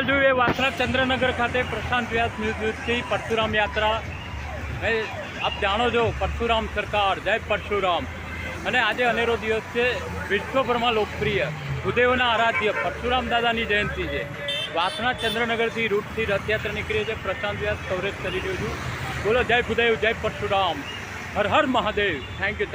હાલ જોયું એ વાસણા ચંદ્રનગર ખાતે પ્રશાંત વ્યાસ મ્યુઝિયમથી પરશુરામ યાત્રા. આપ જાણો છો પરશુરામ સરકાર, જય પરશુરામ. અને આજે અનેરો દિવસ છે, વિશ્વભરમાં લોકપ્રિય ભૂદેવના આરાધ્ય પરશુરામ દાદાની જયંતિ છે. વાસણા ચંદ્રનગરથી રૂટથી રથયાત્રા નીકળી છે. પ્રશાંત વ્યાસ કવરેજ કરી રહ્યો છું. બોલો જય ભૂદેવ, જય પરશુરામ, હર હર મહાદેવ. Thank you.